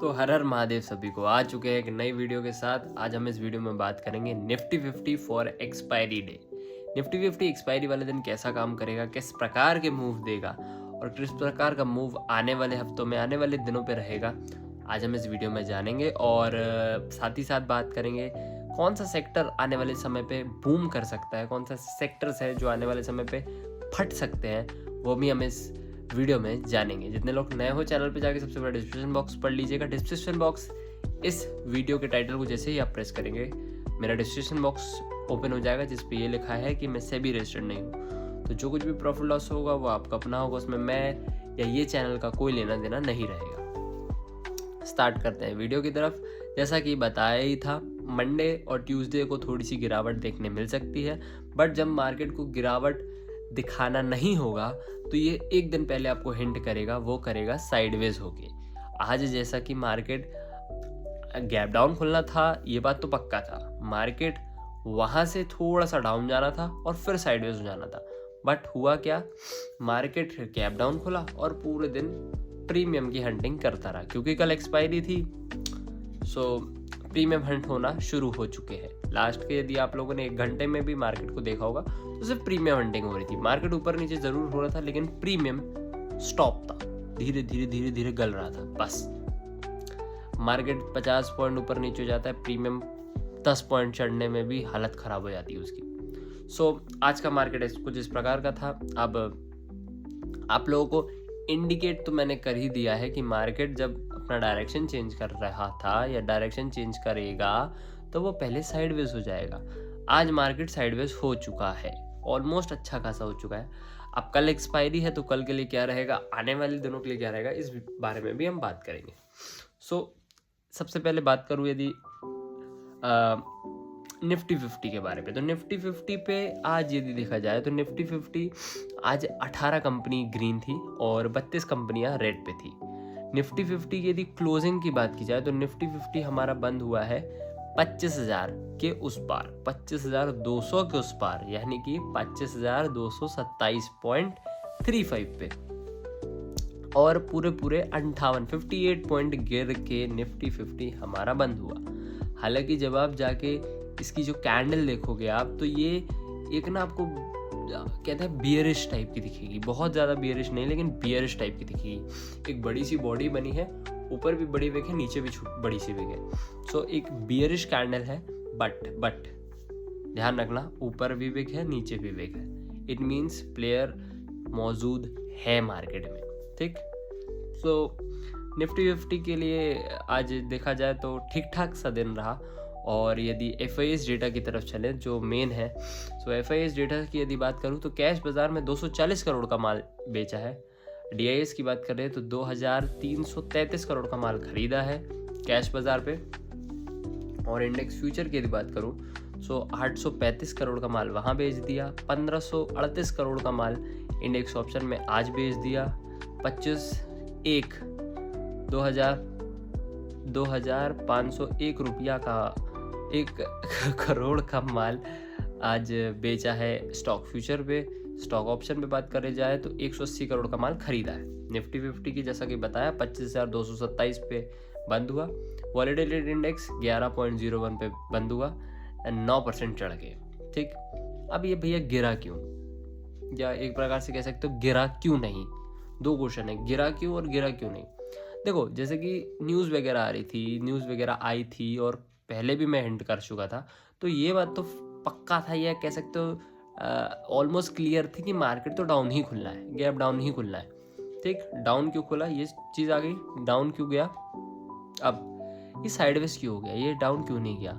तो हर हर महादेव सभी को आ चुके हैं एक नई वीडियो के साथ। आज हम इस वीडियो में बात करेंगे Nifty 50 for expiry day. Nifty 50 expiry वाले दिन कैसा काम करेगा, किस प्रकार के मूव देगा और किस प्रकार का मूव आने वाले हफ्तों में, आने वाले दिनों पे रहेगा, आज हम इस वीडियो में जानेंगे। और साथ ही साथ बात करेंगे कौन सा सेक्टर आने वाले समय पे बूम कर सकता है, कौन सा सेक्टर्स है जो आने वाले समय पे फट सकते हैं, वो भी हम इस वीडियो में जानेंगे। जितने लोग नए हो चैनल पे जाके सबसे पहले डिस्क्रिप्शन बॉक्स पढ़ लीजिएगा। डिस्क्रिप्शन बॉक्स, इस वीडियो के टाइटल को जैसे ही आप प्रेस करेंगे मेरा डिस्क्रिप्शन बॉक्स ओपन हो जाएगा जिस पे ये लिखा है कि मैं सेबी रजिस्टर्ड नहीं हूँ। तो जो कुछ भी प्रॉफिट लॉस होगा वो आपका अपना होगा, उसमें मैं या ये चैनल का कोई लेना देना नहीं रहेगा। स्टार्ट करते हैं वीडियो की तरफ। जैसा कि बताया ही था, मंडे और ट्यूसडे को थोड़ी सी गिरावट देखने मिल सकती है, बट जब मार्केट को गिरावट दिखाना नहीं होगा तो ये एक दिन पहले आपको हिंट करेगा, वो करेगा साइडवेज होके। आज जैसा कि मार्केट गैप डाउन खुलना था, ये बात तो पक्का था, मार्केट वहाँ से थोड़ा सा डाउन जाना था और फिर साइडवेज हो जाना था। बट हुआ क्या, मार्केट गैप डाउन खुला और पूरे दिन प्रीमियम की हंटिंग करता रहा, क्योंकि कल एक्सपायरी थी। सो प्रीमियम हंट होना शुरू हो चुके हैं। लास्ट के यदि आप लोगों ने एक घंटे में भी मार्केट को देखा होगा तो सिर्फ प्रीमियम हंटिंग हो रही थी। मार्केट ऊपर नीचे जरूर हो रहा था लेकिन प्रीमियम स्टॉप था, धीरे धीरे धीरे धीरे गल रहा था। बस मार्केट 50 पॉइंट ऊपर नीचे हो जाता है, प्रीमियम 10 पॉइंट चढ़ने में भी हालत खराब हो जाती है उसकी। सो आज का मार्केट कुछ इस प्रकार का था। अब आप लोगों को इंडिकेट तो मैंने कर ही दिया है कि मार्केट जब अपना डायरेक्शन चेंज कर रहा था या डायरेक्शन चेंज करेगा तो वो पहले साइडवेज हो जाएगा। आज मार्केट साइडवेज हो चुका है, ऑलमोस्ट अच्छा खासा हो चुका है। अब कल एक्सपायरी है तो कल के लिए क्या रहेगा, आने वाले दिनों के लिए क्या रहेगा, इस बारे में भी हम बात करेंगे। सो सबसे पहले बात करूँ यदि निफ्टी 50 के बारे में, तो निफ्टी 50 पे आज यदि देखा जाए तो निफ्टी 50 आज 18 कंपनी ग्रीन थी और 32 कंपनियां रेड पे थी। निफ्टी 50 की यदि क्लोजिंग की बात की जाए तो निफ्टी 50 हमारा बंद हुआ है 25,000 के उस पार, 25,200 के उस पार, यानी कि 25,227.35 पे, और पूरे 58 पॉइंट गिर के निफ्टी 50 हमारा बंद हुआ। हालांकि जब आप जाके इसकी जो कैंडल देखोगे आप, तो ये एक ना आपको कहते हैं बियरिश टाइप की दिखेगी, बहुत ज़्यादा बियरिश नहीं लेकिन बियरिश टाइप की दिखेगी। एक बड़ी सी बॉडी बनी है, ऊपर भी बड़ी विक है, नीचे भी बड़ी सी विक है। सो एक बियरिश कैंडल है, बट ध्यान रखना, ऊपर भी विक है, नीचे भी विक है। इट मीन्स प्लेयर मौजूद है मार्केट में, ठीक। सो निफ्टी 50 के लिए आज देखा जाए तो ठीक ठाक सा दिन रहा। और यदि FIS डेटा की तरफ चले जो मेन है, सो FIS डेटा की यदि बात करूँ तो कैश बाजार में 240 करोड़ का माल बेचा है। DIS की बात करें तो 2,333 करोड़ का माल खरीदा है कैश बाजार पे। और इंडेक्स फ्यूचर की यदि बात करूँ सो 835 करोड़ का माल वहाँ बेच दिया, 1538 करोड़ का माल इंडेक्स ऑप्शन में आज बेच दिया, 2,501 रुपया का 1 करोड़ का माल आज बेचा है स्टॉक फ्यूचर पे। स्टॉक ऑप्शन पे बात करें जाए तो 180 करोड़ का माल खरीदा है। निफ्टी 50 की जैसा कि बताया 25,227 पे बंद हुआ। वॉलेटिलिटी इंडेक्स 11.01 पे बंद हुआ, 9% चढ़ गए, ठीक। अब ये भैया गिरा क्यों, या एक प्रकार से कह सकते हो गिरा क्यों नहीं। दो क्वेश्चन है, गिरा क्यों और गिरा क्यों नहीं। देखो, जैसे कि न्यूज़ वगैरह आ रही थी, न्यूज़ वगैरह आई थी और पहले भी मैं हिंट कर चुका था, तो ये बात तो पक्का था, या कह सकते हो ऑलमोस्ट क्लियर थी कि मार्केट तो डाउन ही खुलना है, गैप डाउन ही खुलना है, ठीक। डाउन क्यों खुला, ये चीज़ आ गई, डाउन क्यों गया, अब ये साइडवेज क्यों हो गया, ये डाउन क्यों नहीं गया,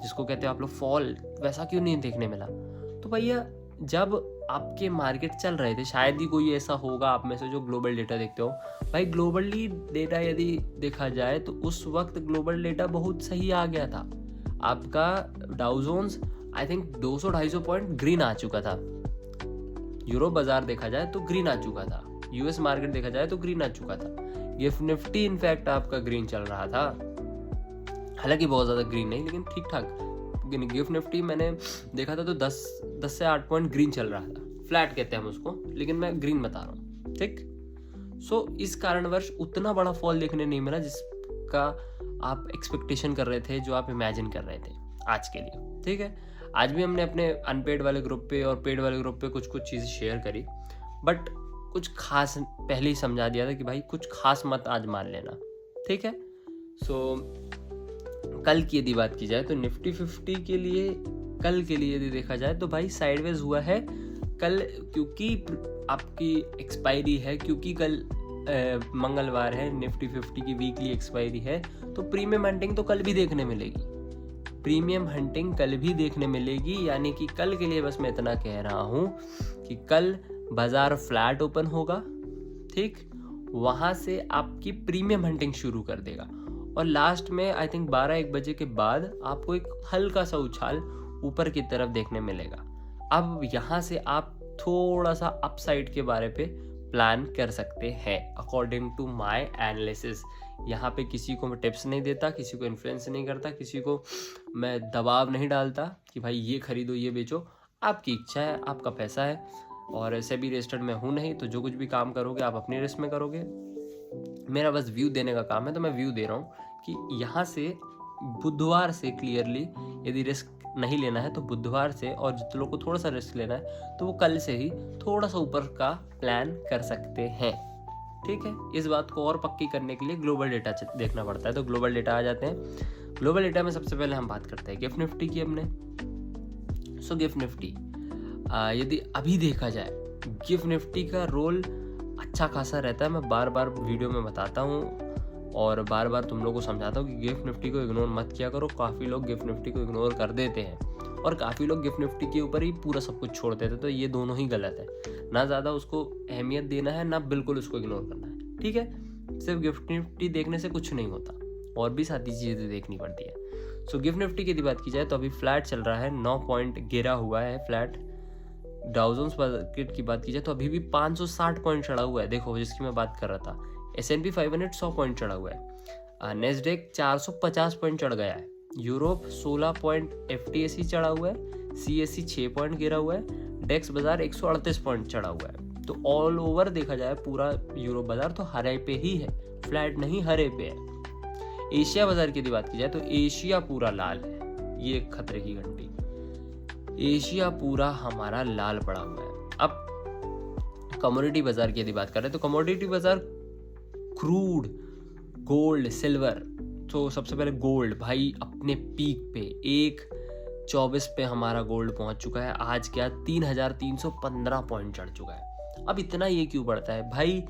जिसको कहते हो आप लोग फॉल, वैसा क्यों नहीं देखने मिला। तो भैया जब आपके मार्केट चल रहे थे, शायद ही कोई ऐसा होगा आप में से जो ग्लोबल डेटा देखते हो। भाई ग्लोबली डेटा यदि देखा जाए तो उस वक्त ग्लोबल डेटा बहुत सही आ गया था। आपका Dow Jones I think 200-250 point green आ चुका था। यूरोप बाजार देखा जाए तो ग्रीन आ चुका था, US मार्केट देखा जाए तो ग्रीन आ चुका था, गिफ्ट निफ्टी इनफैक्ट आपका ग्रीन चल रहा था, हालांकि बहुत ज़्यादा ग्रीन नहीं लेकिन ठीक ठाक। गिफ्ट निफ्टी मैंने देखा था तो 10 से 8 पॉइंट ग्रीन चल रहा था, फ्लैट कहते हैं हम उसको, लेकिन मैं ग्रीन बता रहा हूँ, ठीक। सो इस कारणवश उतना बड़ा फॉल देखने नहीं मिला जिस का आप एक्सपेक्टेशन कर रहे थे, जो आप इमेजिन कर रहे थे आज के लिए, ठीक है। आज भी हमने अपने अनपेड वाले ग्रुप पे और पेड वाले ग्रुप पे कुछ कुछ चीज़ें शेयर करी, बट कुछ खास पहले ही समझा दिया था कि भाई कुछ खास मत आज मान लेना, ठीक है। सो कल की यदि बात की जाए तो निफ्टी 50 के लिए कल के लिए यदि देखा जाए तो भाई साइडवेज हुआ है कल, क्योंकि आपकी एक्सपायरी है, क्योंकि कल मंगलवार है, निफ्टी 50 की वीकली एक्सपायरी है, तो प्रीमियम हंटिंग तो कल भी देखने मिलेगी, प्रीमियम हंटिंग कल भी देखने मिलेगी। यानी कि कल के लिए बस मैं इतना कह रहा हूँ कि कल बाजार फ्लैट ओपन होगा, ठीक, वहाँ से आपकी प्रीमियम हंटिंग शुरू कर देगा और लास्ट में आई थिंक 12-1 बजे के बाद आपको एक हल्का सा उछाल ऊपर की तरफ देखने मिलेगा। अब यहाँ से आप थोड़ा सा अपसाइड के बारे पे प्लान कर सकते हैं अकॉर्डिंग टू माय एनालिसिस। यहाँ पे किसी को मैं टिप्स नहीं देता, किसी को इन्फ्लुएंस नहीं करता, किसी को मैं दबाव नहीं डालता कि भाई ये खरीदो ये बेचो, आपकी इच्छा है, आपका पैसा है और सेबी रजिस्टर्ड मैं हूँ नहीं, तो जो कुछ भी काम करोगे आप अपनी रिस्क में करोगे, मेरा बस व्यू देने का काम है। तो मैं व्यू दे रहा हूँ कि यहाँ से बुधवार से क्लियरली यदि रिस्क नहीं लेना है तो बुधवार से, और जितने लोग को थोड़ा सा रिस्क लेना है तो वो कल से ही थोड़ा सा ऊपर का प्लान कर सकते हैं, ठीक है। इस बात को और पक्की करने के लिए ग्लोबल डेटा देखना पड़ता है, तो ग्लोबल डेटा आ जाते हैं। ग्लोबल डेटा में सबसे पहले हम बात करते हैं गिफ्ट निफ्टी की हमने। सो गिफ्ट निफ्टी यदि अभी देखा जाए, गिफ्ट निफ्टी का रोल अच्छा खासा रहता है। मैं बार बार वीडियो में बताता हूँ और बार बार तुम लोगों को समझाता हूँ कि गिफ्ट निफ्टी को इग्नोर मत किया करो। काफ़ी लोग गिफ्ट निफ्टी को इग्नोर कर देते हैं और काफ़ी लोग गिफ्ट निफ्टी के ऊपर ही पूरा सब कुछ छोड़ देते हैं, तो ये दोनों ही गलत है। ना ज़्यादा उसको अहमियत देना है, ना बिल्कुल उसको इग्नोर करना है, ठीक है। सिर्फ गिफ्ट निफ्टी देखने से कुछ नहीं होता, और भी सारी चीज़ें देखनी पड़ती है। सो गिफ्ट निफ्टी की बात की जाए तो अभी फ्लैट चल रहा है, 9 पॉइंट गिरा हुआ है फ्लैट। डाउ जोन्स मार्केट की बात की जाए तो अभी भी 560 पॉइंट चढ़ा हुआ है, देखो जिसकी मैं बात कर रहा था। S&P 500 100 पॉइंट चढ़ा हुआ है, नेस्डेक 450 पॉइंट चढ़ गया है, यूरोप 16 पॉइंट FTSE चढ़ा हुआ है, CSE 6 पॉइंट गिरा हुआ है, डेक्स बाजार 138 पॉइंट चढ़ा हुआ है। तो ऑल ओवर देखा जाए पूरा यूरोप बाजार तो हरे पे ही है, फ्लैट नहीं हरे पे है। एशिया बाजार की बात की जाए तो एशिया पूरा लाल है, ये एक खतरे की घंटी, एशिया पूरा हमारा लाल पड़ा हुआ है। अब कमोडिटी बाजार की यदि बात करें तो कमोडिटी बाजार क्रूड, गोल्ड, सिल्वर, तो सबसे पहले गोल्ड भाई अपने पीक पे 1.24 पे हमारा गोल्ड पहुंच चुका है। आज क्या 3,315 पॉइंट चढ़ चुका है। अब इतना ये क्यों बढ़ता है भाई?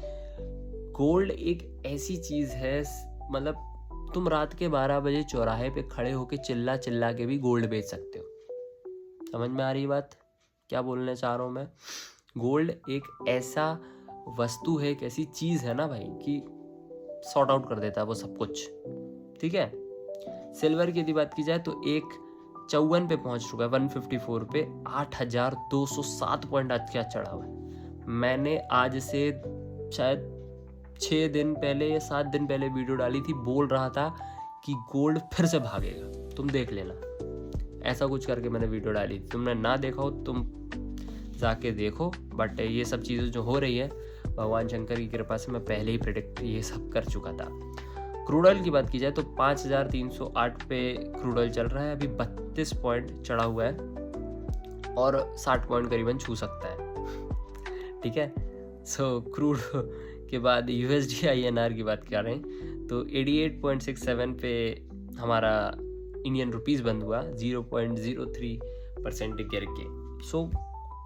गोल्ड एक ऐसी चीज है, मतलब तुम रात के 12 बजे चौराहे पे खड़े होके चिल्ला चिल्ला के भी गोल्ड बेच सकते हो। समझ में आ रही बात क्या बोलने चाह रहा हूँ मैं? गोल्ड एक ऐसा वस्तु है, एक ऐसी चीज है ना भाई कि सॉर्ट आउट कर देता है वो सब कुछ, ठीक है। सिल्वर की यदि बात की जाए तो 1.54 पे पहुंच चुका है, 154 पे 8,207 पॉइंट आज क्या चढ़ा हुआ है। मैंने आज से शायद 6 दिन पहले या 7 दिन पहले वीडियो डाली थी, बोल रहा था कि गोल्ड फिर से भागेगा, तुम देख लेना, ऐसा कुछ करके मैंने वीडियो डाली थी। तुमने ना देखा हो तुम जाके देखो, बट ये सब चीज़ें जो हो रही है भगवान शंकर की कृपा से मैं पहले ही प्रेडिक्ट ये सब कर चुका था। क्रूड ऑयल की बात की जाए तो 5,308 पे क्रूड ऑयल चल रहा है, अभी 32 पॉइंट चढ़ा हुआ है और 60 पॉइंट करीबन छू सकता है, ठीक है। सो क्रूड के बाद USD INR की बात कर रहे हैं तो 88.67 पे हमारा इंडियन रुपीज़ बंद हुआ, 0.03% गिर के। सो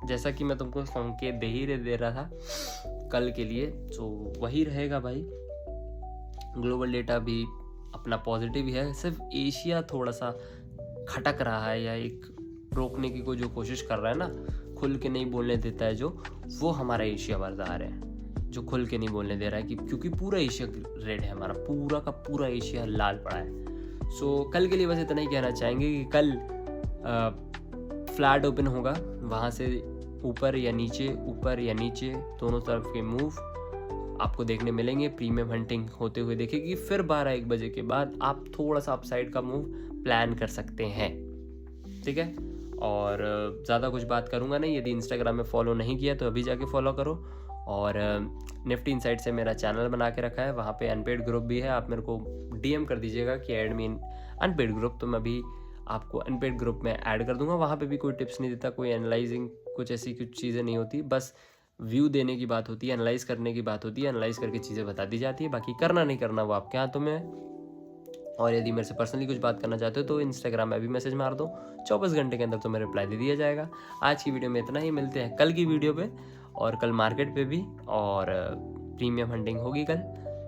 जैसा कि मैं तुमको संकेत दे रहा था कल के लिए, तो वही रहेगा भाई। ग्लोबल डेटा भी अपना पॉजिटिव ही है, सिर्फ एशिया थोड़ा सा खटक रहा है या एक रोकने की जो कोशिश कर रहा है ना, खुल के नहीं बोलने देता है जो, वो हमारा एशिया बाजार है जो खुल के नहीं बोलने दे रहा है कि क्योंकि पूरा एशिया रेड है, हमारा पूरा का पूरा एशिया लाल पड़ा है। सो कल के लिए बस इतना ही कहना चाहेंगे कि कल फ्लैट ओपन होगा, वहाँ से ऊपर या नीचे दोनों तरफ के मूव आपको देखने मिलेंगे। प्रीमियम हंटिंग होते हुए देखेगी, फिर 12-1 बजे के बाद आप थोड़ा सा अपसाइड का मूव प्लान कर सकते हैं, ठीक है। और ज़्यादा कुछ बात करूँगा नहीं, यदि इंस्टाग्राम में फॉलो नहीं किया तो अभी जाके फॉलो करो, और निफ्टी इनसाइट से मेरा चैनल बना के रखा है, वहाँ पे अनपेड ग्रुप भी है। आप मेरे को DM कर दीजिएगा कि ऐड मी इन अनपेड ग्रुप, तो मैं भी आपको अनपेड ग्रुप में ऐड कर दूंगा। वहाँ पे भी कोई टिप्स नहीं देता, कोई एनालाइजिंग कुछ ऐसी कुछ चीज़ें नहीं होती, बस व्यू देने की बात होती है, एनालाइज करने की बात होती है, एनालाइज करके चीज़ें बता दी जाती है। बाकी करना नहीं करना वो आपके हाथों में है। और यदि मेरे से पर्सनली कुछ बात करना चाहते हो तो इंस्टाग्राम में भी मैसेज मार दो, 24 घंटे के अंदर तो मेरा रिप्लाई दे दिया जाएगा। आज की वीडियो में इतना ही, मिलते हैं कल की वीडियो पे, और कल मार्केट पे भी, और प्रीमियम हंटिंग होगी कल।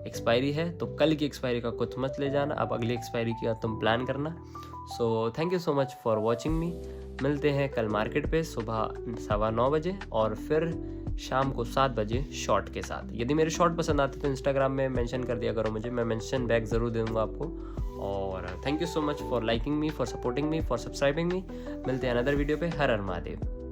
एक्सपायरी है तो कल की एक्सपायरी का कुछ मत ले जाना, अब अगली एक्सपायरी की तुम प्लान करना। So thank you so much for watching मी। मिलते हैं कल मार्केट पे सुबह 9:15 बजे, और फिर शाम को 7 बजे शॉर्ट के साथ। यदि मेरे शॉर्ट पसंद आते तो इंस्टाग्राम में मेंशन कर दिया करो मुझे, मैं मेंशन बैक ज़रूर दूंगा आपको। और thank you so much for liking me, for supporting me, for subscribing मी। मिलते हैं अनदर वीडियो पे। हर हर महादेव।